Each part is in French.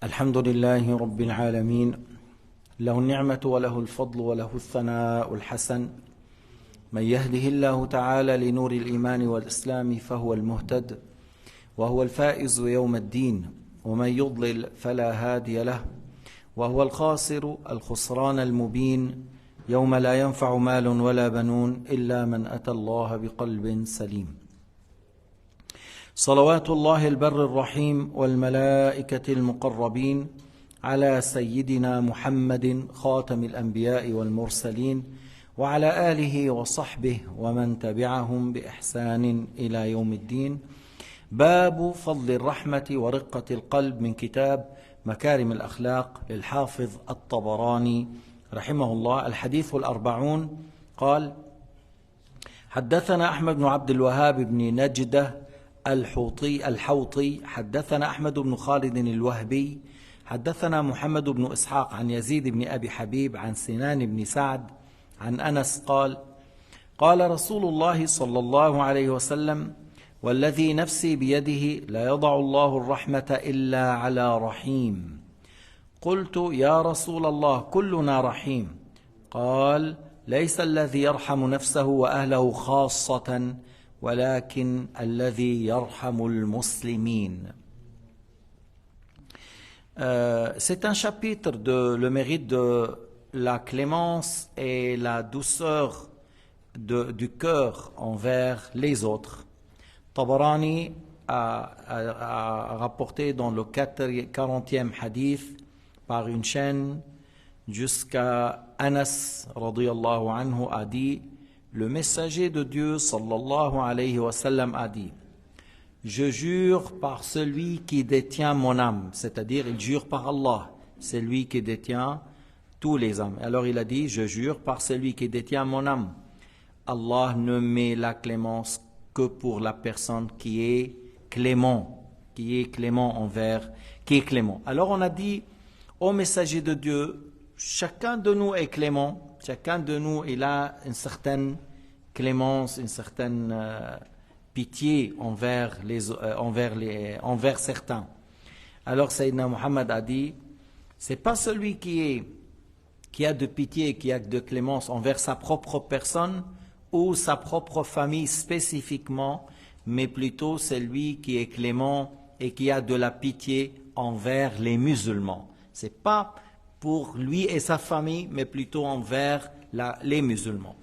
الحمد لله رب العالمين، له النعمة وله الفضل وله الثناء الحسن. من يهده الله تعالى لنور الإيمان والإسلام فهو المهتد وهو الفائز يوم الدين، ومن يضلل فلا هادي له، وهو الخاسر الخسران المبين، يوم لا ينفع مال ولا بنون إلا من أتى الله بقلب سليم. صلوات الله البر الرحيم والملائكة المقربين على سيدنا محمد خاتم الأنبياء والمرسلين، وعلى آله وصحبه ومن تبعهم بإحسان إلى يوم الدين. باب فضل الرحمة ورقة القلب، من كتاب مكارم الأخلاق للحافظ الطبراني رحمه الله. الحديث 40. قال: حدثنا أحمد بن عبد الوهاب بن نجدة الحوطي حدثنا أحمد بن خالد الوهبي حدثنا محمد بن إسحاق عن يزيد بن أبي حبيب عن سنان بن سعد عن أنس قال: قال رسول الله صلى الله عليه وسلم: والذي نفسي بيده لا يضع الله الرحمة إلا على رحيم. قلت: يا رسول الله كلنا رحيم. قال: ليس الذي يرحم نفسه وأهله خاصة، ولكن الذي يرحم المسلمين. C'est un chapitre de le mérite de la clémence et la douceur du cœur envers les autres. Tabarani a rapporté dans le 40e hadith par une chaîne jusqu'à Anas radiyallahu anhu a dit: le messager de Dieu sallallahu alayhi wa sallam a dit: je jure par celui qui détient mon âme, c'est-à-dire il jure par Allah, c'est lui qui détient tous les âmes. Alors il a dit: je jure par celui qui détient mon âme, Allah ne met la clémence que pour la personne qui est clément, envers, qui est clément. Alors on a dit au messager de Dieu: chacun de nous est clément, chacun de nous il a une certaine clémence, une certaine pitié envers certains. Alors Sayyidina Muhammad a dit: c'est pas celui qui a de pitié, qui a de clémence envers sa propre personne ou sa propre famille spécifiquement, mais plutôt celui qui est clément et qui a de la pitié envers les musulmans. C'est pas pour lui et sa famille, mais plutôt envers les musulmans.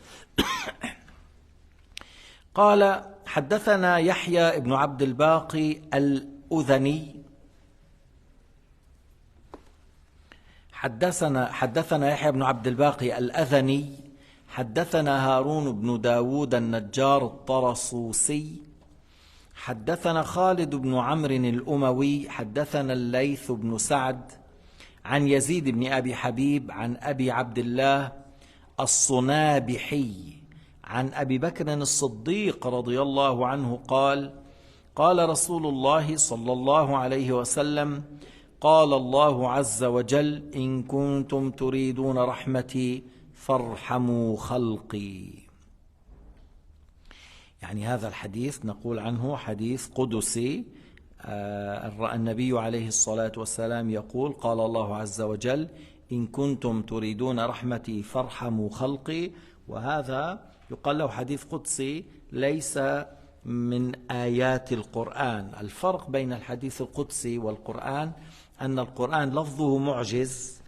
قال: حدثنا يحيى بن عبد الباقي الأذني حدثنا يحيى بن عبد الباقي الأذني حدثنا هارون بن داود النجار الطرسوسي حدثنا خالد بن عمرو الأموي حدثنا الليث بن سعد عن يزيد بن أبي حبيب عن أبي عبد الله الصنابحي عن أبي بكر الصديق رضي الله عنه قال: قال رسول الله صلى الله عليه وسلم: قال الله عز وجل: إن كنتم تريدون رحمتي فارحموا خلقي. يعني هذا الحديث نقول عنه حديث قدسي. النبي عليه الصلاة والسلام يقول: قال الله عز وجل: إن كنتم تريدون رحمتي فارحموا خلقي. وهذا يقال له حديث قدسي، ليس من آيات القرآن. الفرق بين الحديث القدسي والقرآن أن القرآن لفظه معجز،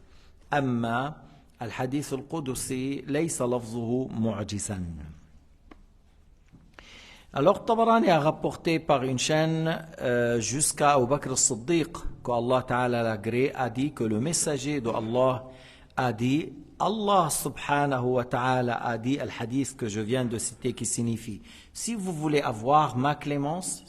أما الحديث القدسي ليس لفظه معجزا. Alors Tabarani a rapporté par une chaîne jusqu'à Abu Bakr as-Siddiq qu'Allah Ta'ala l'agréé a dit que le messager de Allah a dit: Allah subhanahu wa ta'ala a dit, al hadith que je viens de citer qui signifie: si vous voulez avoir ma clémence,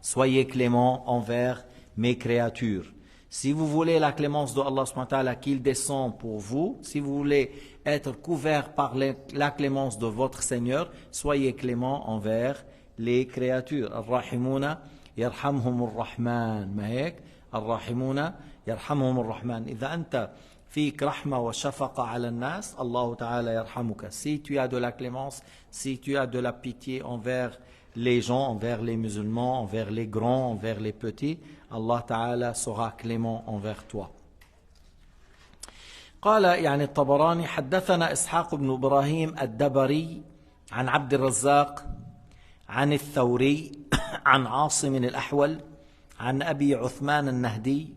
soyez clément envers mes créatures. Si vous voulez la clémence de Allah subhanahu wa ta'ala qu'il descend pour vous, si vous voulez être couvert par la clémence de votre Seigneur, soyez clément envers les créatures. Ar-Rahimuna yarhamhumur Rahman. Ma hek? Ar-Rahimuna yarhamhumur Rahman. Idha anta فيك رحمة وشفقة على الناس الله تعالى يرحمك. Si tu as de la clémence, si tu as de la pitié envers les gens, envers les musulmans, envers les grands, envers les petits, Allah Ta'ala sera clément envers toi. قال يعني الطبراني حدثنا إسحاق بن إبراهيم الدبري عن عبد الرزاق عن الثوري عن عاصم الأحول عن أبي عثمان النهدي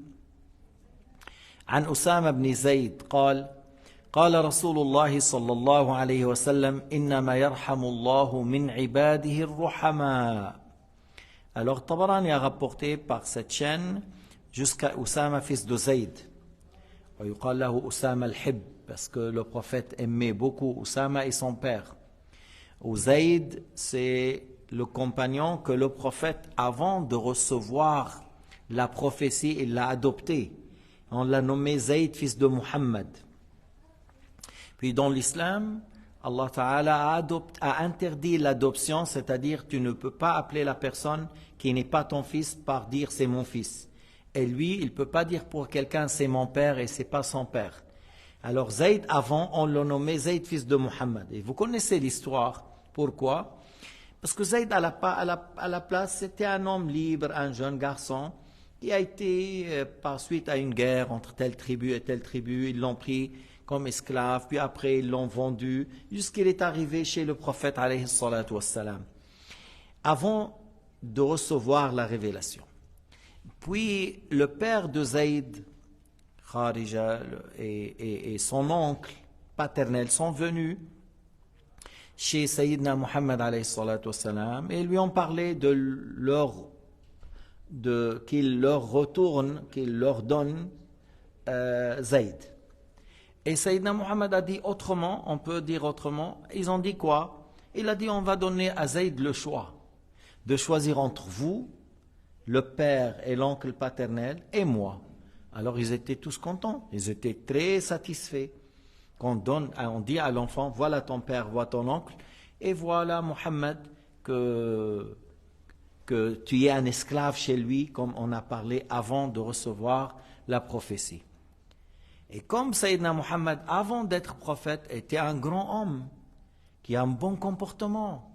عن أسامة بن زيد قال قال رسول الله صلى الله عليه وسلم إنما يرحم الله من عباده الرحماء. Alors Tabarani a rapporté par cette chaîne jusqu'à Usama fils de Zayd. ويقال له Usama al-Hib parce que le prophète aimait beaucoup Usama et son père. Zayd, c'est le compagnon que le prophète, avant de recevoir la prophétie, il l'a adopté. On l'a nommé Zayd fils de Muhammad. Puis dans l'islam, Allah Ta'ala a interdit l'adoption, c'est-à-dire tu ne peux pas appeler la personne qui n'est pas ton fils par dire c'est mon fils. Et lui, il ne peut pas dire pour quelqu'un c'est mon père et c'est pas son père. Alors Zayd, avant, on l'a nommé Zayd fils de Muhammad. Et vous connaissez l'histoire. Pourquoi? Parce que Zayd à la place, c'était un homme libre, un jeune garçon qui a été, par suite à une guerre entre telle tribu et telle tribu, ils l'ont pris comme esclave, puis après ils l'ont vendu, jusqu'il est arrivé chez le prophète alayhi salatu wassalam, avant de recevoir la révélation. Puis le père de Zayd, Kharija, et son oncle paternel sont venus chez Sayyidina Muhammad alayhi salatu wassalam, et lui ont parlé qu'il leur retourne, qu'il leur donne Zayd. Et Sayyidina Muhammad a dit autrement, on peut dire autrement. Ils ont dit quoi? Il a dit on va donner à Zayd le choix de choisir entre vous, le père et l'oncle paternel, et moi. Alors ils étaient tous contents, ils étaient très satisfaits. On dit à l'enfant, voilà ton père, voilà ton oncle, et voilà Muhammad que tu es un esclave chez lui, comme on a parlé avant de recevoir la prophétie. Et comme Sayyidina Muhammad, avant d'être prophète, était un grand homme, qui a un bon comportement,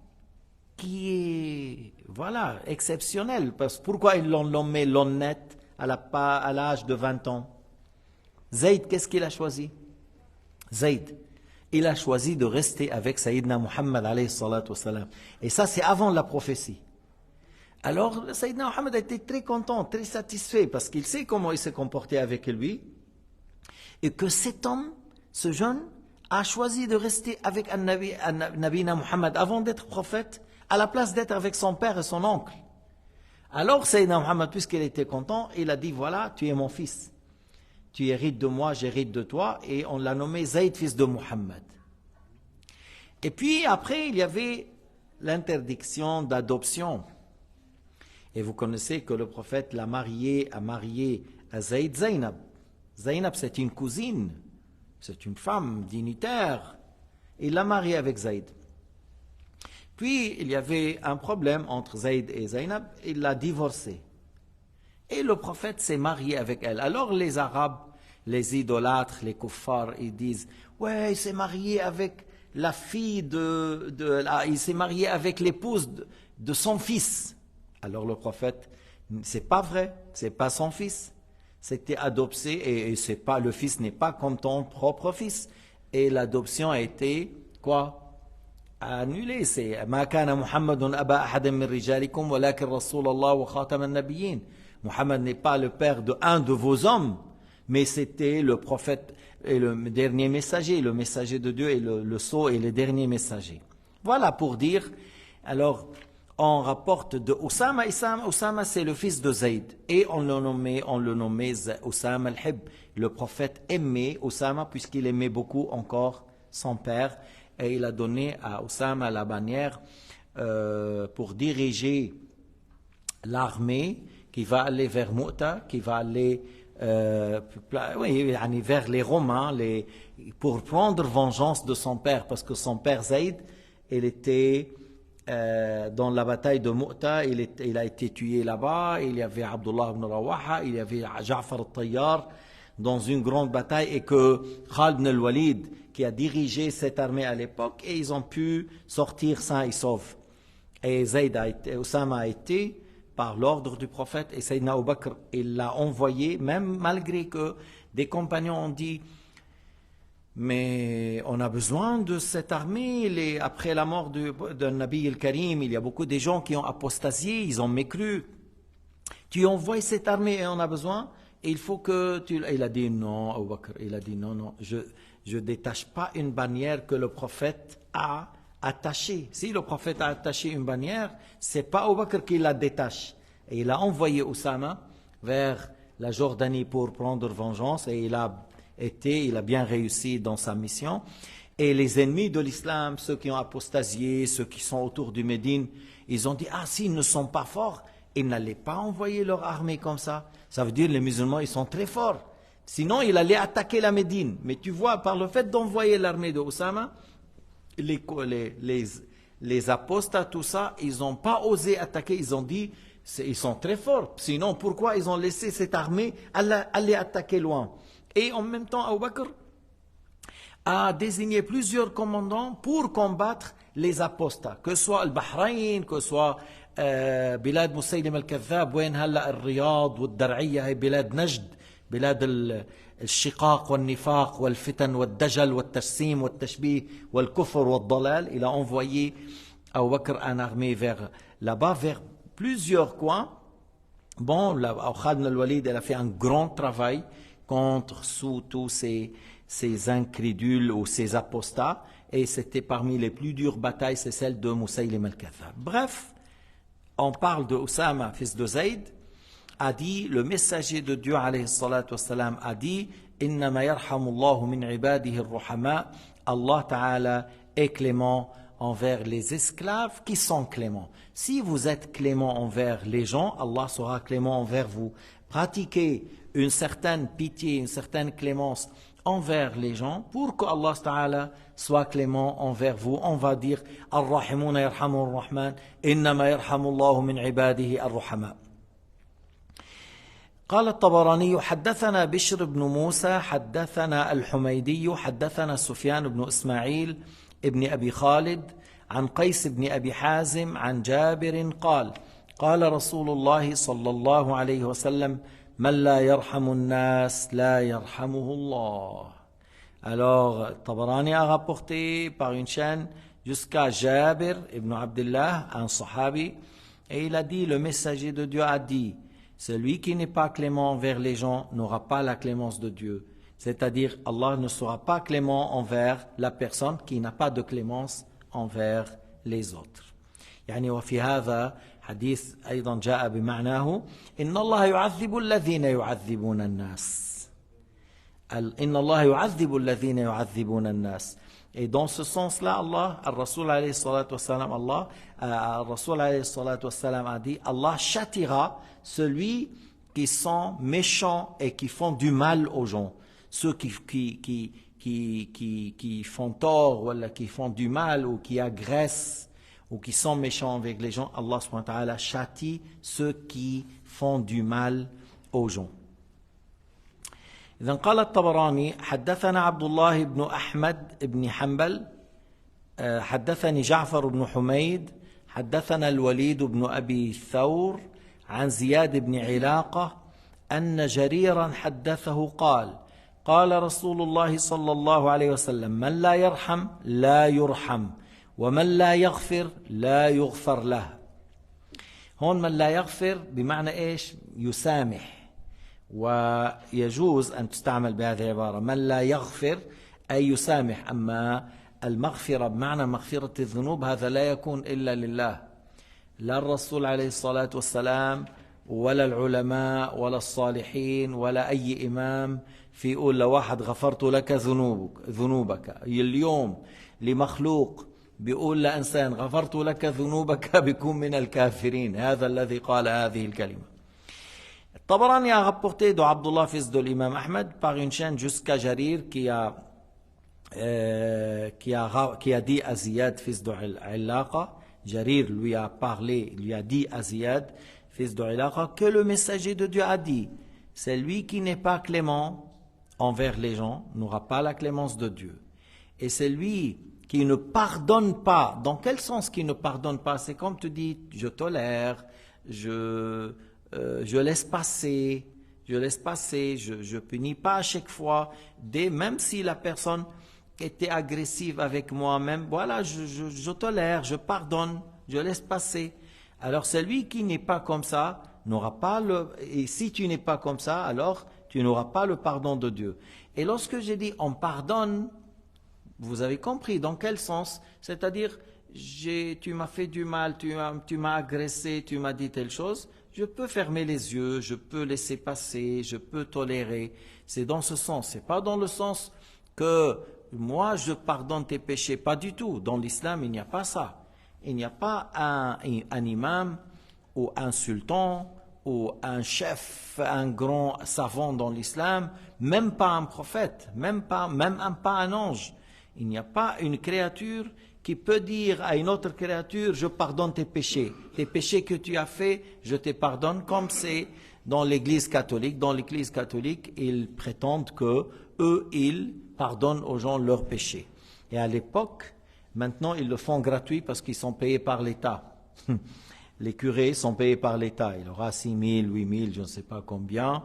qui est, exceptionnel. Pourquoi ils l'ont nommé l'honnête à l'âge de 20 ans? Zayd, qu'est-ce qu'il a choisi? Zayd, il a choisi de rester avec Sayyidina Muhammad alayhi salatu wassalam. Et ça, c'est avant la prophétie. Alors, Sayyidina Muhammad a été très content, très satisfait, parce qu'il sait comment il s'est comporté avec lui, et que cet homme, ce jeune, a choisi de rester avec Nabina Muhammad avant d'être prophète, à la place d'être avec son père et son oncle. Alors, Sayyidina Muhammad, puisqu'il était content, il a dit, voilà, tu es mon fils. Tu hérites de moi, j'hérite de toi, et on l'a nommé Zayd, fils de Muhammad. Et puis, après, il y avait l'interdiction d'adoption. Et vous connaissez que le prophète a marié à Zayd Zaynab. Zaynab, c'est une cousine, c'est une femme dignitaire. Il l'a mariée avec Zayd. Puis, il y avait un problème entre Zayd et Zaynab, il l'a divorcée. Et le prophète s'est marié avec elle. Alors les Arabes, les idolâtres, les kuffars, ils disent, ouais, il s'est marié avec la fille il s'est marié avec l'épouse de son fils. Alors le prophète, c'est pas vrai, c'est pas son fils. C'était adopté et c'est pas, le fils n'est pas comme ton propre fils. Et l'adoption a été, quoi? Annulée. C'est Ma kana Muhammadun aba ahadan min rijalikum walakin Rasulallah wa khatam an-nabiyyin. Muhammad n'est pas le père d'un de vos hommes, mais c'était le prophète et le dernier messager, le messager de Dieu et le sceau et le dernier messager. Voilà pour dire, alors, on rapporte de Usama. Usama, c'est le fils de Zayd. Et on le nommait Usama al-Hib. Le prophète aimait Usama puisqu'il aimait beaucoup encore son père. Et il a donné à Usama la bannière pour diriger l'armée qui va aller vers Mu'ta, qui va aller vers les Romains, pour prendre vengeance de son père. Parce que son père Zayd, il était... dans la bataille de Mu'ta, il a été tué là-bas. Il y avait Abdullah ibn Rawaha, il y avait Ja'far al-Tayyar dans une grande bataille, et que Khalid ibn al-Walid qui a dirigé cette armée à l'époque, et ils ont pu sortir sains et saufs. Et Oussama a été par l'ordre du prophète, et Sayyidina Abu Bakr, il l'a envoyé, même malgré que des compagnons ont dit, mais on a besoin de cette armée, après la mort de Nabi el-Karim, il y a beaucoup de gens qui ont apostasié, ils ont mécru. Tu envoies cette armée et on a besoin, et il faut que tu... Il a dit non, Abu Bakr, il a dit non, je ne détache pas une bannière que le prophète a attachée. Si le prophète a attaché une bannière, c'est pas Abu Bakr qui la détache. Et il a envoyé Oussama vers la Jordanie pour prendre vengeance, et il a bien réussi dans sa mission. Et les ennemis de l'islam, ceux qui ont apostasié, ceux qui sont autour du Médine, ils ont dit, s'ils ne sont pas forts, ils n'allaient pas envoyer leur armée comme ça. Ça veut dire les musulmans, ils sont très forts. Sinon, ils allaient attaquer la Médine. Mais tu vois, par le fait d'envoyer l'armée de Oussama, les apostats, tout ça, ils n'ont pas osé attaquer. Ils ont dit, ils sont très forts. Sinon, pourquoi ils ont laissé cette armée aller attaquer loin? Et en même temps, Abu Bakr a désigné plusieurs commandants pour combattre les apostats, que ce soit le Bahreïn, que ce soit بلاد مسيلم الكذاب وين هلا الرياض والدرعية هي بلاد نجد بلاد الشقاق والنفاق والفتن والدجل والتجسيم والتشبيه والكفر والضلال. Il a envoyé Abu Bakr en armée là-bas, vers plusieurs coins. Bon, Khalid ibn al-Walid, elle a fait un grand travail contre tous ces incrédules ou ces apostats, et c'était parmi les plus dures batailles, c'est celle de Moussaïlim al-Kadhab. Bref, on parle de Oussama, fils de Zayd, a dit, le messager de Dieu alayhi salatu wassalam a dit, innama yarhamullahu min ibadihi ar-ruhama, Allah ta'ala est clément envers les esclaves qui sont cléments. Si vous êtes clément envers les gens, Allah sera clément envers vous. Pratiquez une certaine pitié, une certaine clémence envers les gens pour que Allah ta'ala soit clément envers vous. On va dire Ar-Rahimuna yarhamur Rahman, innama yarhamullahu min ibadihi ar-ruhama. قال الطبراني حدثنا بشر بن موسى حدثنا الحميدي حدثنا سفيان بن إسماعيل ابن أبي خالد عن قيس بن أبي حازم عن جابر قال قال رسول الله صلى الله عليه وسلم من لا يرحم الناس لا يرحمه الله. Alors, Tabarani a rapporté par une chaîne jusqu'à Jabir ibn Abdullah, un sahabi, et il a dit, le messager de Dieu a dit, celui qui n'est pas clément envers les gens n'aura pas la clémence de Dieu. C'est-à-dire, Allah ne sera pas clément envers la personne qui n'a pas de clémence envers les autres. يعني وفي هذا حديث أيضا جاء بمعناه إن الله يعذب الذين يعذبون الناس. إن الله يعذب الذين يعذبون الناس. Et dans ce sens-là, Allah, Al-Rasul alayhi salatu wassalam, Al-Rasul alayhi salatu wassalam a dit, Allah châtira celui qui sont méchants et qui font du mal aux gens. Ceux qui font tort, ou qui font du mal, ou qui agressent, ou qui sont méchants avec les gens, Allah subhanahu wa ta'ala châtie ceux qui font du mal aux gens. إذن قال الطبراني حدثنا عبد الله بن أحمد بن حنبل حدثني جعفر بن حميد حدثنا الوليد بن أبي ثور عن زياد بن علاقة أن جريرا حدثه قال قال رسول الله صلى الله عليه وسلم من لا يرحم لا يرحم ومن لا يغفر لا يغفر له. هون من لا يغفر بمعنى إيش؟ يسامح. ويجوز أن تستعمل بهذه العبارة من لا يغفر أي يسامح. أما المغفرة بمعنى مغفرة الذنوب هذا لا يكون إلا لله، لا الرسول عليه الصلاة والسلام ولا العلماء ولا الصالحين ولا أي إمام في يقول لواحد غفرت لك ذنوبك. اليوم لمخلوق بيقول لإنسان غفرت لك ذنوبك بيكون من الكافرين. هذا الذي قال هذه الكلمة. Tabarani a rapporté de Abdullah, fils de l'imam Ahmed, par une chaîne jusqu'à Jarir, qui a dit à Ziyad, fils de Ilaqa, Jarir lui a parlé, lui a dit à Ziyad, fils de Ilaqa, que le messager de Dieu a dit, celui qui n'est pas clément envers les gens n'aura pas la clémence de Dieu. Et celui qui ne pardonne pas. Dans quel sens qui ne pardonne pas? C'est comme tu dis, je tolère, je laisse passer, je punis pas à chaque fois, même si la personne était agressive avec moi, même, voilà, je tolère, je pardonne, je laisse passer. Alors celui qui n'est pas comme ça n'aura pas et si tu n'es pas comme ça, alors tu n'auras pas le pardon de Dieu. Et lorsque j'ai dit on pardonne, vous avez compris dans quel sens? C'est-à-dire, tu m'as fait du mal, tu m'as agressé, tu m'as dit telle chose, je peux fermer les yeux, je peux laisser passer, je peux tolérer. C'est dans ce sens, c'est pas dans le sens que moi je pardonne tes péchés, pas du tout. Dans l'islam, il n'y a pas ça. Il n'y a pas un imam ou un sultan ou un chef, un grand savant dans l'islam, même pas un prophète, même pas un ange. Il n'y a pas une créature qui peut dire à une autre créature, je pardonne tes péchés que tu as fait, je te pardonne, comme c'est dans l'Église catholique. Dans l'Église catholique, ils prétendent que eux, ils pardonnent aux gens leurs péchés. Et à l'époque, maintenant, ils le font gratuit parce qu'ils sont payés par l'État. Les curés sont payés par l'État. Il aura 6 000, 8 000, je ne sais pas combien.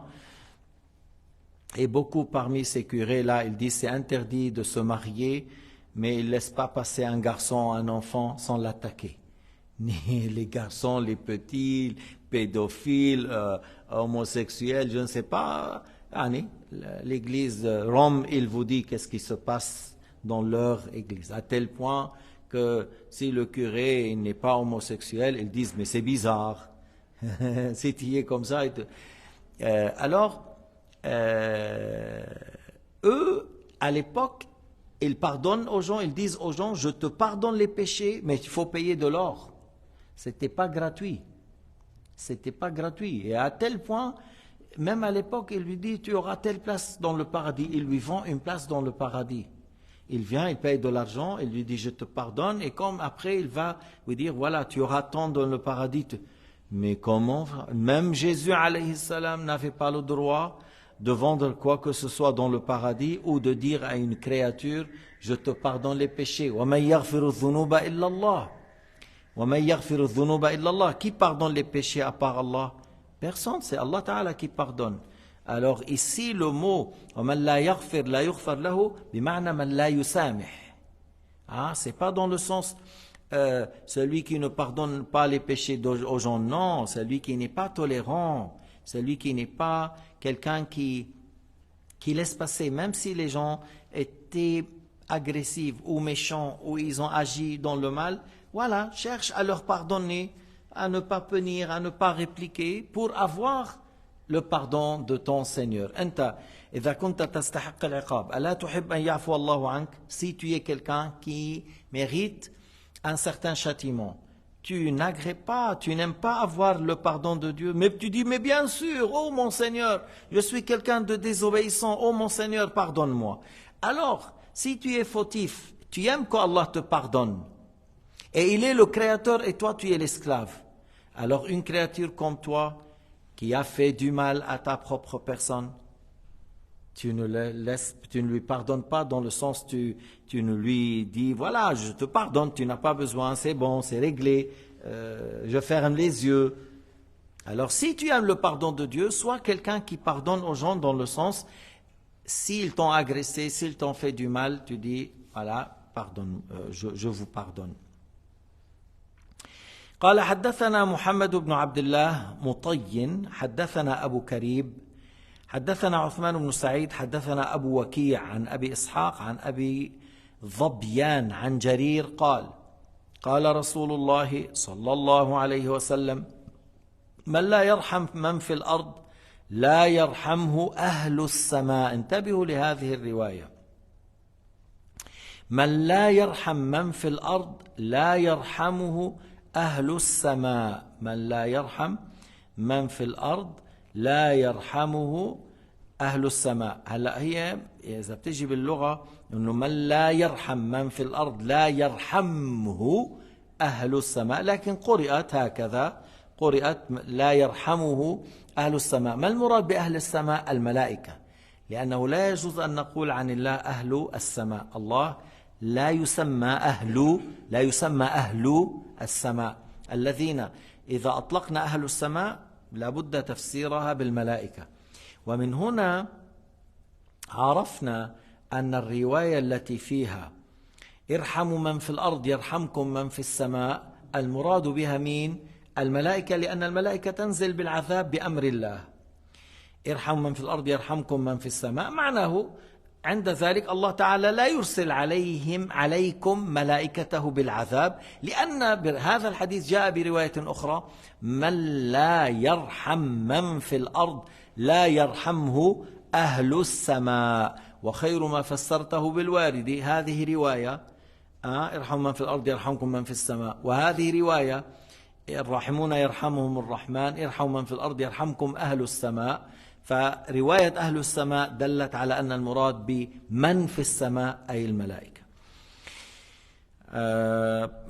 Et beaucoup parmi ces curés-là, ils disent c'est interdit de se marier, mais ils ne laissent pas passer un garçon, un enfant sans l'attaquer. Ni les garçons, les petits, pédophiles, homosexuels, je ne sais pas. L'église Rome, il vous dit qu'est-ce qui se passe dans leur église. À tel point que si le curé n'est pas homosexuel, ils disent mais c'est bizarre. Si tu es comme ça. Eux, à l'époque, ils pardonnent aux gens, ils disent aux gens, je te pardonne les péchés, mais il faut payer de l'or. C'était pas gratuit. C'était pas gratuit. Et à tel point, même à l'époque, il lui dit, tu auras telle place dans le paradis. Il lui vend une place dans le paradis. Il vient, il paye de l'argent, il lui dit, je te pardonne. Et comme après, il va lui dire, voilà, tu auras tant dans le paradis. Mais comment? Même Jésus, alayhi salam, n'avait pas le droit de vendre quoi que ce soit dans le paradis ou de dire à une créature, je te pardonne les péchés. وَمَنْ يَغْفِرُ الذُّنُوبَ إِلَّا اللَّهِ وَمَنْ يَغْفِرُ الذُّنُوبَ إِلَّا اللَّهِ. Qui pardonne les péchés à part Allah? Personne, c'est Allah Ta'ala qui pardonne. Alors ici, le mot وَمَنْ لَا يَغْفِرْ لَا يُغْفَرْ لَهُ بِمَعْنَى مَنْ لَا يُسَامِحْ. C'est pas dans le sens celui qui ne pardonne pas les péchés aux gens, non, celui qui n'est pas tolérant, celui qui n'est pas quelqu'un qui laisse passer, même si les gens étaient agressifs ou méchants ou ils ont agi dans le mal, voilà, cherche à leur pardonner, à ne pas punir, à ne pas répliquer pour avoir le pardon de ton Seigneur. إذا كنت تستحق العقاب ألا تحب أن يعفو الله عنك. Si tu es quelqu'un qui mérite un certain châtiment, tu n'agrées pas, tu n'aimes pas avoir le pardon de Dieu, mais tu dis, mais bien sûr, oh mon Seigneur, je suis quelqu'un de désobéissant, oh mon Seigneur, pardonne-moi. Alors, si tu es fautif, tu aimes qu'Allah te pardonne, et il est le créateur et toi tu es l'esclave. Alors une créature comme toi, qui a fait du mal à ta propre personne, tu ne lui pardonnes pas dans le sens tu ne lui dis voilà je te pardonne, tu n'as pas besoin, c'est bon, c'est réglé, je ferme les yeux. Alors si tu aimes le pardon de Dieu, sois quelqu'un qui pardonne aux gens dans le sens s'ils t'ont agressé, s'ils t'ont fait du mal, tu dis voilà, pardonne, je vous pardonne. قال حدثنا محمد بن عبد الله مطين حدثنا أبو كريب حدثنا عثمان بن سعيد حدثنا أبو وكيع عن أبي إسحاق عن أبي ظبيان عن جرير قال قال رسول الله صلى الله عليه وسلم من لا يرحم من في الأرض لا يرحمه أهل السماء. انتبهوا لهذه الرواية. من لا يرحم من في الأرض لا يرحمه أهل السماء. من لا يرحم من في الأرض لا يرحمه أهل السماء. هلا هي إذا بتجي باللغة إنه من لا يرحم من في الأرض لا يرحمه أهل السماء، لكن قرأت هكذا، قرأت لا يرحمه أهل السماء. ما المراد بأهل السماء؟ الملائكة، لأنه لا يجوز أن نقول عن الله أهل السماء. الله لا يسمى أهل السماء الذين إذا أطلقنا أهل السماء لابد تفسيرها بالملائكة. ومن هنا عرفنا أن الرواية التي فيها ارحموا من في الأرض يرحمكم من في السماء المراد بها مين؟ الملائكة، لأن الملائكة تنزل بالعذاب بأمر الله. ارحموا من في الأرض يرحمكم من في السماء، معناه عند ذلك الله تعالى لا يرسل عليكم ملائكته بالعذاب، لأن هذا الحديث جاء برواية أخرى: من لا يرحم من في الأرض لا يرحمه أهل السماء. وخير ما فسرته بالوارد، هذه رواية ارحموا من في الأرض يرحمكم من في السماء، وهذه رواية الراحمون يرحمهم الرحمن، ارحموا من في الأرض يرحمكم أهل السماء. فرواية أهل السماء دلت على أن المراد بمن في السماء أي الملائكة.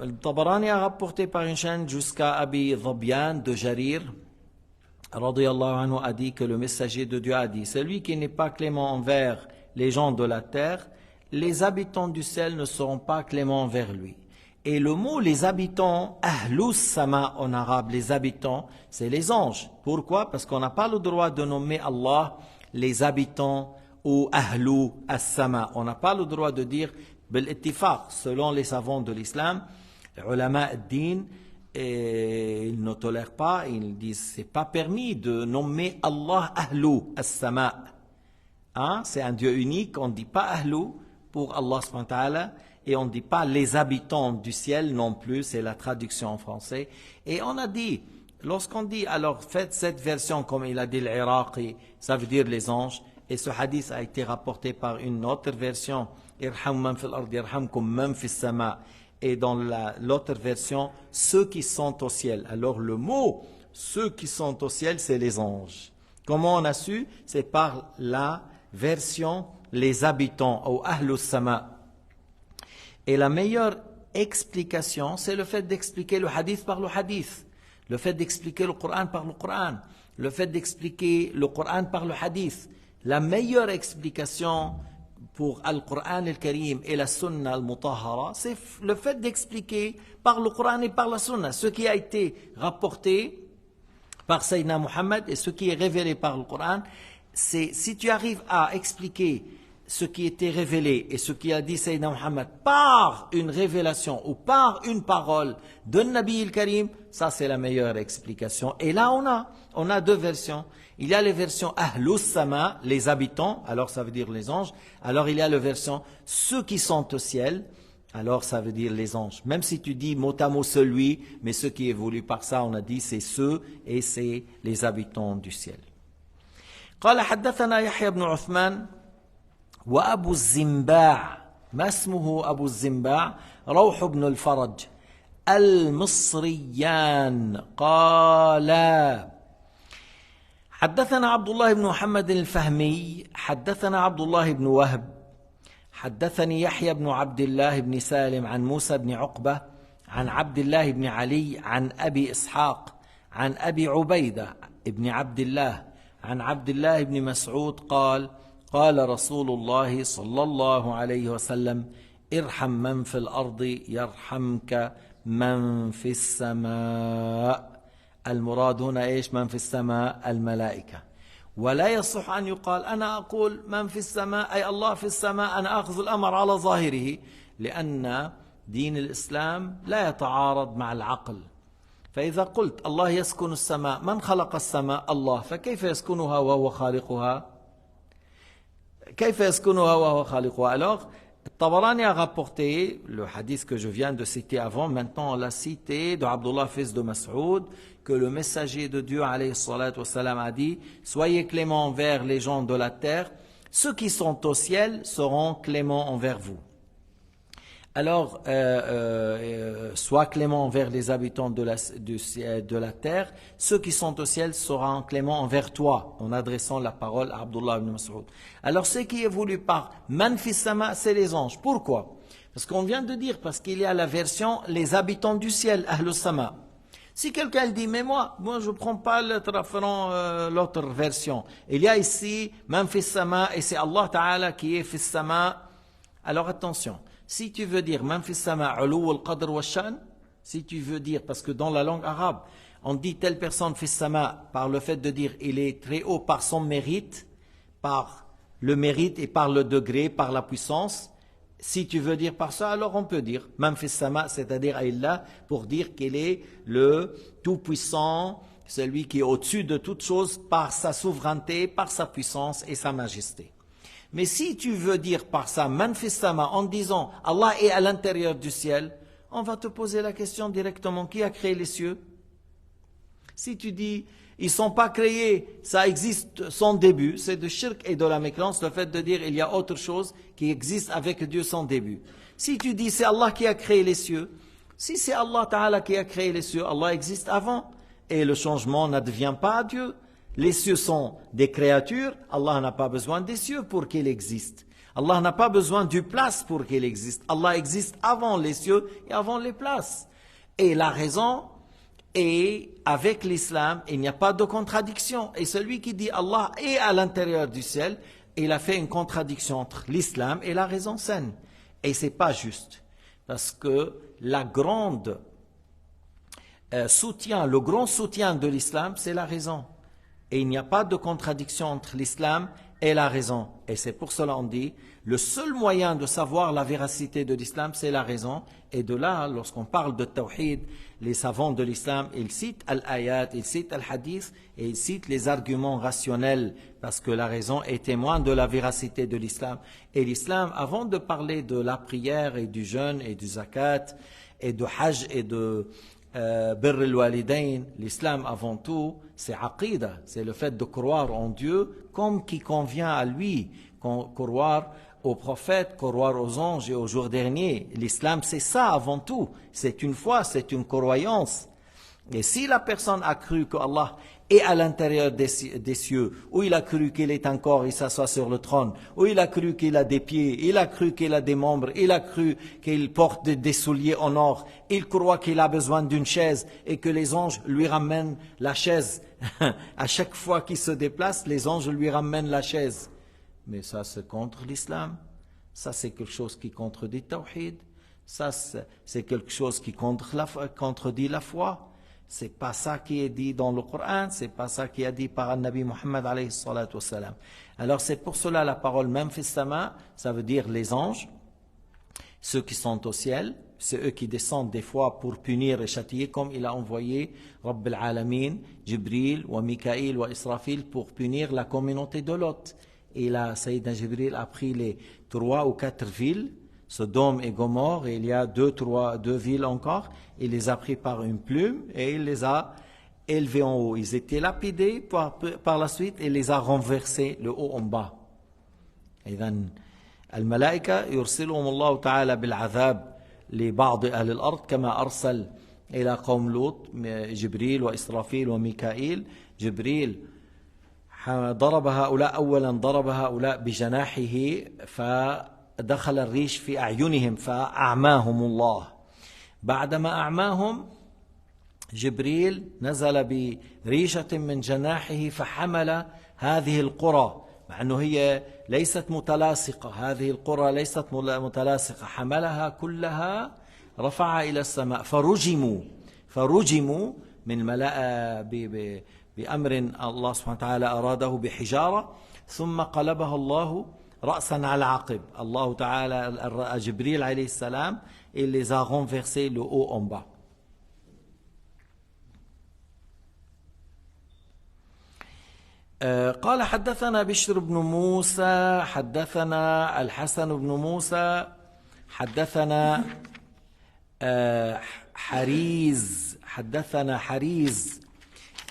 الطبراني a rapporté par une chaîne jusqu'à Abi Dhabian de Jarir radiyallahu anhu a dit que le messager de Dieu a dit: celui qui n'est pas clément envers les gens de la terre, les habitants du ciel ne seront pas cléments envers lui. Et le mot les habitants, ahlus sama en arabe, les habitants, c'est les anges. Pourquoi? Parce qu'on n'a pas le droit de nommer Allah les habitants ou ahlu as-sama. On n'a pas le droit de dire bil ittifaq, selon les savants de l'islam, les ulama ad-din, ils ne tolèrent pas, ils disent c'est pas permis de nommer Allah ahlu as-sama. C'est un Dieu unique, on ne dit pas ahlu pour Allah subhanahu wa ta'ala. Et on ne dit pas les habitants du ciel non plus, c'est la traduction en français. Et on a dit, lorsqu'on dit, alors faites cette version comme il a dit l'Iraqi, ça veut dire les anges. Et ce hadith a été rapporté par une autre version, irham man fil ard yarhamkum man fis sama. Et dans l'autre version, ceux qui sont au ciel. Alors le mot ceux qui sont au ciel, c'est les anges. Comment on a su? C'est par la version les habitants, ou ahlus sama. Et la meilleure explication, c'est le fait d'expliquer le hadith par le hadith, le fait d'expliquer le Coran par le Coran, le fait d'expliquer le Coran par le hadith. La meilleure explication pour Al-Qur'an al-Karim et la Sunna al-Mutahhara, c'est le fait d'expliquer par le Coran et par la Sunna ce qui a été rapporté par Sayyidina Muhammad et ce qui est révélé par le Coran. C'est si tu arrives à expliquer ce qui était révélé et ce qui a dit Sayyidina Muhammad par une révélation ou par une parole de Nabi al-Karim, ça c'est la meilleure explication. Et là on a deux versions. Il y a les versions Ahlus Sama, les habitants, alors ça veut dire les anges. Alors il y a la version ceux qui sont au ciel, alors ça veut dire les anges. Même si tu dis mot à mot celui, mais ce qui est voulu par ça, on a dit c'est ceux et c'est les habitants du ciel. قال حدثنا يحيى بن عثمان وأبو الزنباع. ما اسمه أبو الزنباع؟ روح بن الفرج المصريان. قال حدثنا عبد الله بن محمد الفهمي حدثنا عبد الله بن وهب حدثني يحيى بن عبد الله بن سالم عن موسى بن عقبة عن عبد الله بن علي عن أبي إسحاق عن أبي عبيدة بن عبد الله عن عبد الله بن مسعود قال قال رسول الله صلى الله عليه وسلم ارحم من في الأرض يرحمك من في السماء. المراد هنا إيش؟ من في السماء الملائكة. ولا يصح أن يقال أنا أقول من في السماء أي الله في السماء، أنا أخذ الأمر على ظاهره، لأن دين الإسلام لا يتعارض مع العقل. فإذا قلت الله يسكن السماء، من خلق السماء؟ الله، فكيف يسكنها وهو خالقها؟ كيف يسكنها وهو خالقها؟ Alors, Tabarani a rapporté le hadith que je viens de citer avant, maintenant on l'a cité, de Abdullah fils de Mas'ud, que le messager de Dieu alayhi salatu wassalam a dit: soyez cléments envers les gens de la terre, ceux qui sont au ciel seront cléments envers vous. Alors, sois clément envers les habitants de la terre, ceux qui sont au ciel seront cléments envers toi, en adressant la parole à Abdullah ibn Mas'ud. Alors, ce qui est voulu par man fis sama, c'est les anges. Pourquoi? Parce qu'on vient de dire, parce qu'il y a la version les habitants du ciel, ahlus sama. Si quelqu'un dit, mais moi je prends pas l'autre version. Il y a ici man fis sama et c'est Allah Ta'ala qui est fis sama. Alors attention. Si tu veux dire man fi sama ulu al-qadr wa shan, si tu veux dire, parce que dans la langue arabe, on dit telle personne fi sama par le fait de dire il est très haut par son mérite, par le mérite et par le degré, par la puissance. Si tu veux dire par ça, alors on peut dire man fi sama, c'est-à-dire Allah, pour dire qu'il est le tout-puissant, celui qui est au-dessus de toute chose par sa souveraineté, par sa puissance et sa majesté. Mais si tu veux dire par ça man fi sama en disant Allah est à l'intérieur du ciel, on va te poser la question directement, qui a créé les cieux? Si tu dis ils ne sont pas créés, ça existe sans début, c'est de shirk et de la mécréance, le fait de dire il y a autre chose qui existe avec Dieu sans début. Si tu dis c'est Allah qui a créé les cieux, si c'est Allah Ta'ala qui a créé les cieux, Allah existe avant et le changement n'advient pas à Dieu. Les cieux sont des créatures, Allah n'a pas besoin des cieux pour qu'il existe. Allah n'a pas besoin du place pour qu'il existe. Allah existe avant les cieux et avant les places. Et la raison est, avec l'islam, il n'y a pas de contradiction. Et celui qui dit Allah est à l'intérieur du ciel, il a fait une contradiction entre l'islam et la raison saine. Et ce n'est pas juste. Parce que le grand soutien de l'islam, c'est la raison. Et il n'y a pas de contradiction entre l'islam et la raison. Et c'est pour cela qu'on dit, le seul moyen de savoir la véracité de l'islam, c'est la raison. Et de là, lorsqu'on parle de tawhid, les savants de l'islam, ils citent al-ayat, ils citent al-hadith, et ils citent les arguments rationnels, parce que la raison est témoin de la véracité de l'islam. Et l'islam, avant de parler de la prière et du jeûne et du zakat, et de hajj et de birr al-walidain, l'islam avant tout, c'est aqida, c'est le fait de croire en Dieu comme qui convient à lui, croire aux prophètes, croire aux anges et au jour dernier. L'islam, c'est ça avant tout, c'est une foi, c'est une croyance. Et si la personne a cru qu'Allah est à l'intérieur des cieux, ou il a cru qu'il est un corps, il s'assoit sur le trône, ou il a cru qu'il a des pieds, il a cru qu'il a des membres, il a cru qu'il porte des souliers en or, il croit qu'il a besoin d'une chaise et que les anges lui ramènent la chaise. À chaque fois qu'il se déplace, les anges lui ramènent la chaise. Mais ça, c'est contre l'islam. Ça, c'est quelque chose qui contredit Tawhid. Ça, c'est quelque chose qui contredit la foi. C'est pas ça qui est dit dans le Coran, c'est pas ça qui est dit par le Nabi Muhammad alayhi salatu wassalam. Alors c'est pour cela la parole même fis sama, ça veut dire les anges, ceux qui sont au ciel, c'est eux qui descendent des fois pour punir et châtier, comme il a envoyé Rabb al-Alamin, Jibril, wa Mikaïl, wa Israfil pour punir la communauté de Lot. Et là, Sayyidina Jibril a pris les 3 ou 4 villes, Sodome et Gomorrhe, et il y a 2 villes encore, il les a pris par une plume et il les a élevés en haut. Ils étaient lapidés, par la suite, et les a renversés le haut en bas. إذن الملائكة يرسلهم الله تعالى بالعذاب لبعض أهل الأرض كما أرسل إلى قوم لوط جبريل وإسرافيل وميكائيل. جبريل ضرب هؤلاء أولا، ضرب هؤلاء بجناحه فدخل الريش في أعينهم فأعماهم الله. بعدما أعماهم جبريل نزل بريشة من جناحه فحمل هذه القرى، مع أنه هي ليست متلاصقة، هذه القرى ليست متلاصقة، حملها كلها رفعها إلى السماء فرجموا من بأمر الله سبحانه وتعالى أراده بحجارة، ثم قلبها الله رأسا على عقب. الله تعالى جبريل عليه السلام il les a renversés le haut en bas. قال حدثنا بشر بن موسى حدثنا الحسن بن موسى حدثنا حريز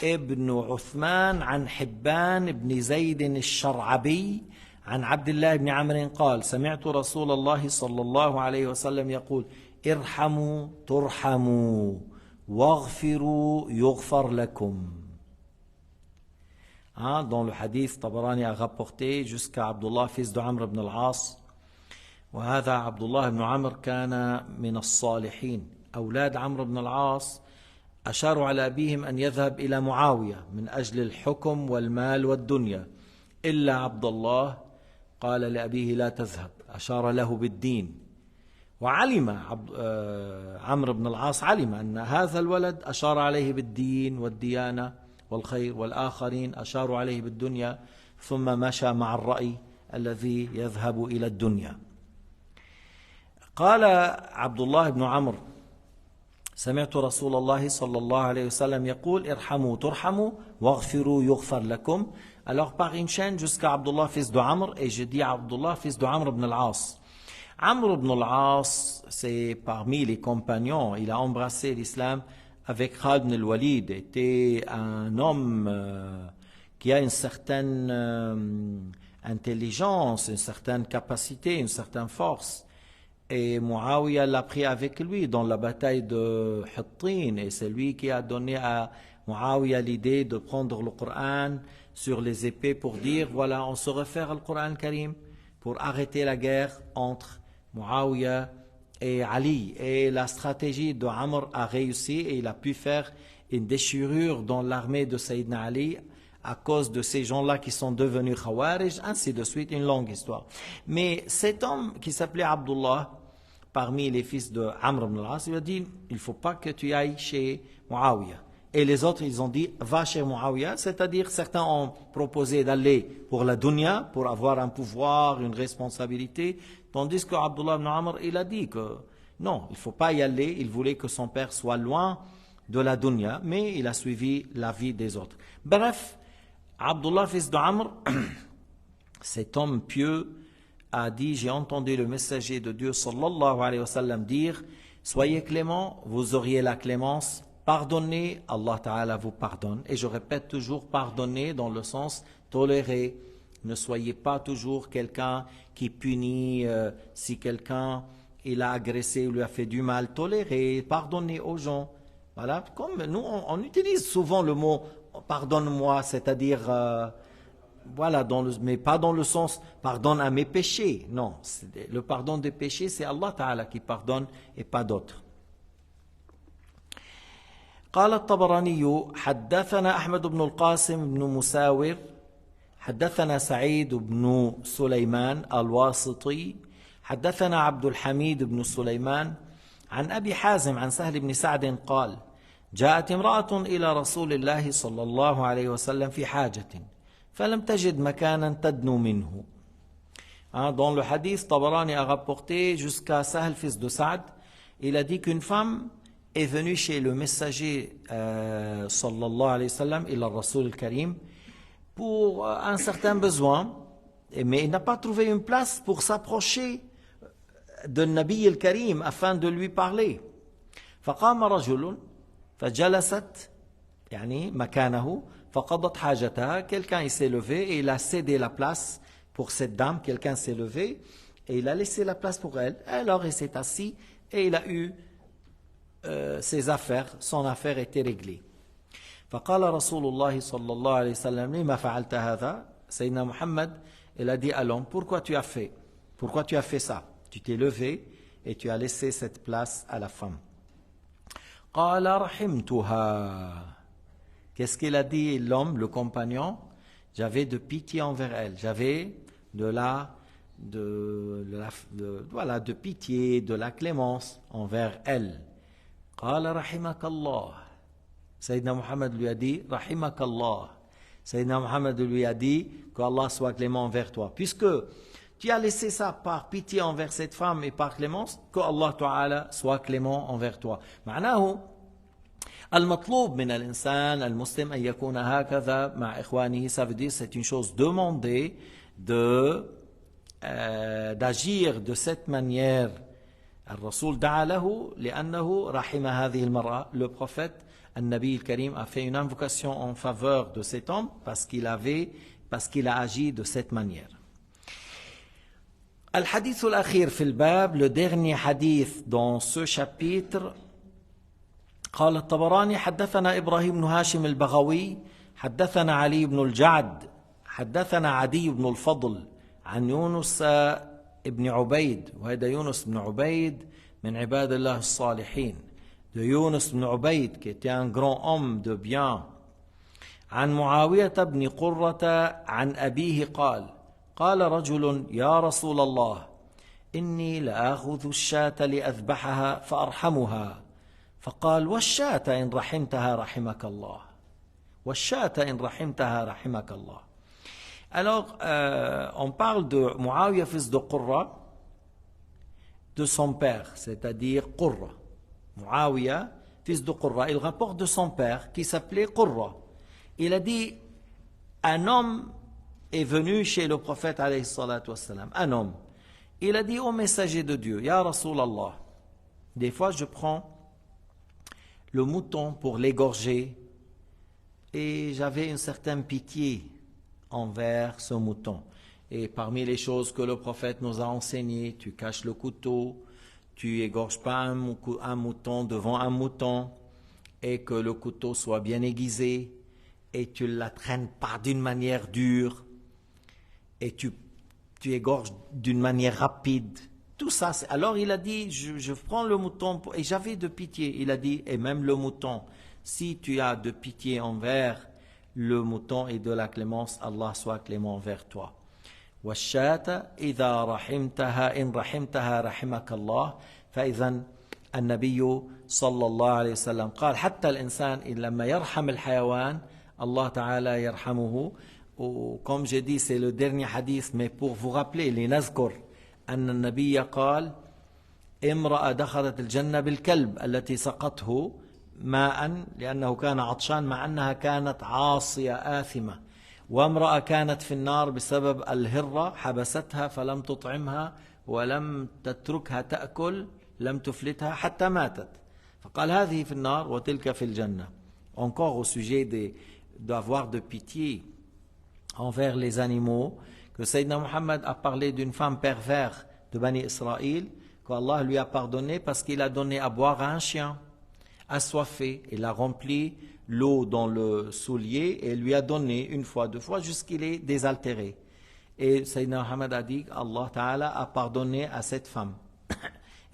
ابن عثمان عن حبان بن زيد الشرعبي عن عبد الله بن عمرو قال سمعت رسول الله صلى الله عليه وسلم يقول ارحموا ترحموا واغفروا يغفر لكم. Dans le hadith, Tabarani a rapporté jusqu'à Abdullah, fils de Amr ibn al-As. وهذا عبد الله بن عمرو كان من الصالحين. أولاد عمرو بن العاص أشاروا على أبيهم أن يذهب إلى معاوية من أجل الحكم والمال والدنيا، إلا عبد الله قال لأبيه لا تذهب، أشار له بالدين وعلم عمرو بن العاص علم أن هذا الولد أشار عليه بالدين والديانة والخير، والآخرين أشاروا عليه بالدنيا، ثم مشى مع الرأي الذي يذهب إلى الدنيا. قال عبد الله بن عمرو: سمعت رسول الله صلى الله عليه وسلم يقول: ارحموا ترحموا واغفروا يغفر لكم. Alors par une chaîne jusqu'à Abdullah fils de Amr, et je dis Abdullah fils de Amr ibn al-As. Amr ibn al-As, c'est parmi les compagnons, il a embrassé l'islam avec Khalid ibn al-Walid, était un homme qui a une certaine intelligence, une certaine capacité, une certaine force. Et Muawiyah l'a pris avec lui dans la bataille de Hittin, et c'est lui qui a donné à Muawiyah l'idée de prendre le Coran sur les épées pour dire voilà, on se réfère au Coran Karim pour arrêter la guerre entre Muawiyah et Ali. Et la stratégie de Amr a réussi et il a pu faire une déchirure dans l'armée de Sayyidina Ali à cause de ces gens-là qui sont devenus Khawarij, ainsi de suite, une longue histoire. Mais cet homme qui s'appelait Abdullah, parmi les fils de Amr ibn al-As, il a dit, il ne faut pas que tu ailles chez Muawiyah. Et les autres, ils ont dit, va chez Muawiyah, c'est-à-dire certains ont proposé d'aller pour la dunya, pour avoir un pouvoir, une responsabilité, tandis que Abdullah ibn Amr, il a dit que non, il ne faut pas y aller, il voulait que son père soit loin de la dunya, mais il a suivi l'avis des autres. Bref, Abdullah fils de Amr, cet homme pieux, a dit, j'ai entendu le messager de Dieu sallallahu alayhi wa sallam dire, soyez clément, vous auriez la clémence, pardonnez, Allah Ta'ala vous pardonne. Et je répète toujours, pardonner dans le sens tolérer. Ne soyez pas toujours quelqu'un qui punit si quelqu'un il a agressé ou lui a fait du mal. Tolérez, pardonnez aux gens. Voilà, comme nous on utilise souvent le mot pardonne-moi, c'est-à-dire voilà, mais pas dans le sens pardonne à mes péchés. Non, le pardon des péchés, c'est Allah Ta'ala qui pardonne et pas d'autres. قال الطبراني حدثنا أحمد بن القاسم بن مساور حدثنا سعيد بن سليمان الواسطي حدثنا عبد الحميد بن سليمان عن أبي حازم عن سهل بن سعد قال جاءت امرأة إلى رسول الله صلى الله عليه وسلم في حاجة فلم تجد مكانا تدنو منه. Dans le hadith, Tabarani a rapporté jusqu'à Sahl fils de Saad, il a dit qu'une femme est venue chez le messager sallallahu alayhi wa sallam, il a Rasul al-Karim, pour un certain besoin, mais il n'a pas trouvé une place pour s'approcher de Nabi al-Karim afin de lui parler. فقام رجل فجلست يعني مكانه فقضت حاجتها. Quelqu'un s'est levé et il a cédé la place pour cette dame. Quelqu'un s'est levé et il a laissé la place pour elle. Alors il s'est assis et il a eu ses affaires, son affaire était réglée. فقال رسول الله صلى الله عليه وسلم لما فعلت هذا. Sayyidina Muhammad, il a dit à l'homme, pourquoi tu as fait ça? Tu t'es levé et tu as laissé cette place à la femme. قال رحمتها. Qu'est-ce qu'il a dit l'homme, le compagnon? J'avais de pitié envers elle, j'avais de pitié, de la clémence envers elle. قال رحمك الله. Sayyidina Muhammad lui a dit رحمك الله. Sayyidina Muhammad lui a dit qu'Allah soit clément envers toi. Puisque tu as laissé ça par pitié envers cette femme et par clémence, qu'Allah Ta'ala soit clément envers toi. معناه المطلوب من الإنسان المسلم أن يكون هكذا مع إخوانه. Ça veut dire c'est une chose demandée d'agir de cette manière. الرسول دعا له لأنه رحم هذه المرأة. Le prophète النبي الكريم a fait une invocation en faveur de cet homme parce qu'il a agi de cette manière. الحديث الأخير في الباب, le dernier hadith dans ce chapitre. قال الطبراني حدثنا إبراهيم بن هاشم البغوي حدثنا علي بن الجعد حدثنا عدي بن الفضل عن يونس ابن عبيد, وهذا يونس بن عبيد من عباد الله الصالحين, de Yunus ibn Ubayd qui était un grand homme de bien. عن معاوية بن قرة عن أبيه قال قال رجل يا رسول الله إني لآخذ الشاة لأذبحها فأرحمها فقال والشاة إن رحمتها رحمك الله والشاة إن رحمتها رحمك الله. Alors, on parle de Muawiyah, fils de Qurra, de son père, c'est-à-dire Qurra. Muawiyah, fils de Qurra, il rapporte de son père qui s'appelait Qurra. Il a dit, un homme est venu chez le prophète alayhi salatu wassalam, un homme. Il a dit au messager de Dieu, Ya Rasulallah, des fois je prends le mouton pour l'égorger et j'avais une certaine pitié envers ce mouton. Et parmi les choses que le prophète nous a enseignées, tu caches le couteau, tu égorges pas un mouton devant un mouton, et que le couteau soit bien aiguisé, et tu ne la traînes pas d'une manière dure, et tu égorges d'une manière rapide. Tout ça, alors il a dit, je prends le mouton, et j'avais de pitié. Il a dit, et même le mouton, si tu as de pitié envers le mouton et de la clémence, Allah soit clément envers toi. والشاة إذا رحمتها إن رحمتها رحمك الله. فإذا النبي صلى الله عليه وسلم قال حتى الإنسان لما يرحم الحيوان الله تعالى يرحمه. Comme j'ai dit, c'est le dernier hadith, mais pour vous rappeler, لنذكر أن النبي قال امرأة دخلت الجنة بالكلب التي سقته ماء لأنه كان عطشان مع أنها كانت عاصية آثمة، وامرأة كانت في النار بسبب الهرة حبستها فلم تطعمها ولم تتركها تأكل، لم تفلتها حتى ماتت، فقال هذه في النار وتلك في الجنة. Encore au sujet d'avoir de pitié envers les animaux, que Sayyidina Muhammad a parlé d'une femme perverse de Bani Israël, qu'Allah lui a pardonné parce qu'il a donné à boire à un chien assoiffé. Il a rempli l'eau dans le soulier et lui a donné une fois, deux fois, jusqu'il est désaltéré. Et Sayyidina Muhammad a dit Allah Ta'ala a pardonné à cette femme.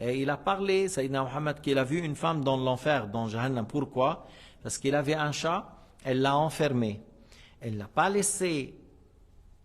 Et il a parlé, Sayyidina Muhammad, qu'il a vu une femme dans l'enfer, dans Jahannam. Pourquoi? Parce qu'il avait un chat, elle l'a enfermé. Elle ne l'a pas laissé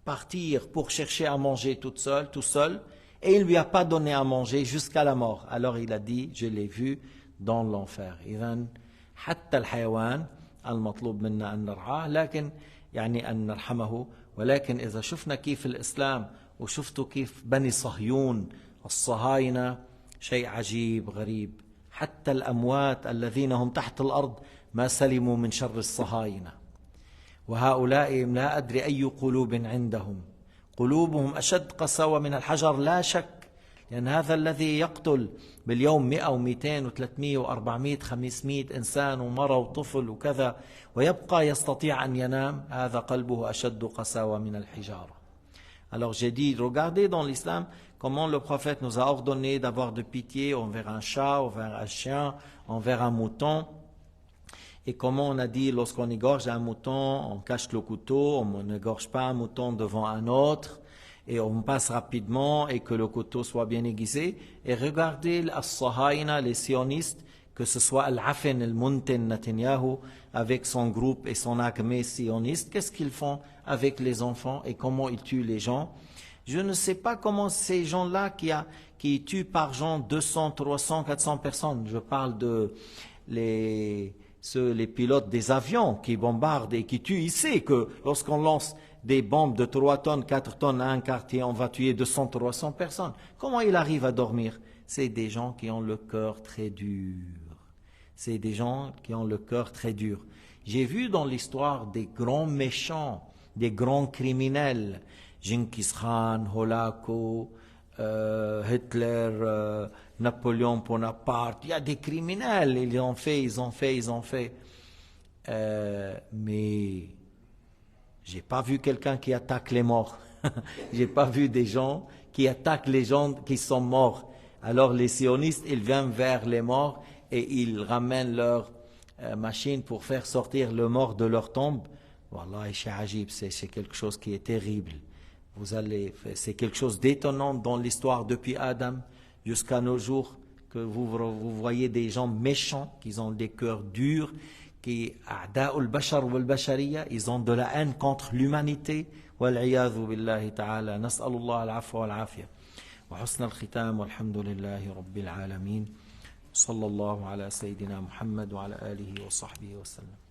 partir pour chercher à manger toute seule, tout seul, et il ne lui a pas donné à manger jusqu'à la mort. Alors il a dit, je l'ai vu dans l'enfer. إذن حتى الحيوان المطلوب منا أن نرعاه، لكن يعني أن نرحمه. ولكن إذا شفنا كيف الإسلام وشفتوا كيف بني صهيون الصهاينة، شيء عجيب غريب، حتى الأموات الذين هم تحت الأرض ما سلموا من شر الصهاينة. وهؤلاء لا أدري أي قلوب عندهم، قلوبهم أشد قساوة من الحجر لا شك، لأن هذا الذي يقتل باليوم 100 و200 و300 و400 500 إنسان ومرأة وطفل وكذا ويبقى يستطيع أن ينام، هذا قلبه أشد قساوة من الحجارة. Alors j'ai dit, regardez dans l'islam comment le prophète nous a ordonné d'avoir de pitié envers un chat, envers un chien, envers un mouton. Et comment on a dit, lorsqu'on égorge un mouton, on cache le couteau, on n'égorge pas un mouton devant un autre, et on passe rapidement et que le couteau soit bien aiguisé. Et regardez les les sionistes, que ce soit Al-Afin al-Muntin Netanyahu avec son groupe et son armée sioniste, qu'est-ce qu'ils font avec les enfants et comment ils tuent les gens? Je ne sais pas comment ces gens-là qui tuent par jour 200, 300, 400 personnes, je parle de les pilotes des avions qui bombardent et qui tuent. Il sait que lorsqu'on lance des bombes de 3 tonnes, 4 tonnes à un quartier, on va tuer 200, 300 personnes. Comment il arrive à dormir? C'est des gens qui ont le cœur très dur. C'est des gens qui ont le cœur très dur. J'ai vu dans l'histoire des grands méchants, des grands criminels, Genghis Khan, Holako, Hitler, Napoléon Bonaparte, il y a des criminels, ils ont fait. Mais j'ai pas vu quelqu'un qui attaque les morts. J'ai pas vu des gens qui attaquent les gens qui sont morts. Alors les sionistes, ils viennent vers les morts et ils ramènent leur machine pour faire sortir le mort de leur tombe. Wallah, c'est quelque chose qui est terrible. C'est quelque chose d'étonnant dans l'histoire depuis Adam jusqu'à nos jours, que vous voyez des gens méchants, qui ont des cœurs durs, qui a'da'ul bashar wal bashariya, ils ont de la haine contre l'humanité. Wal iyadhu billahi ta'ala, nas'alullah al-afwa wal afiya. وحسن الختام، والحمد لله رب العالمين. صلى الله على سيدنا محمد وعلى آله وصحبه وسلم.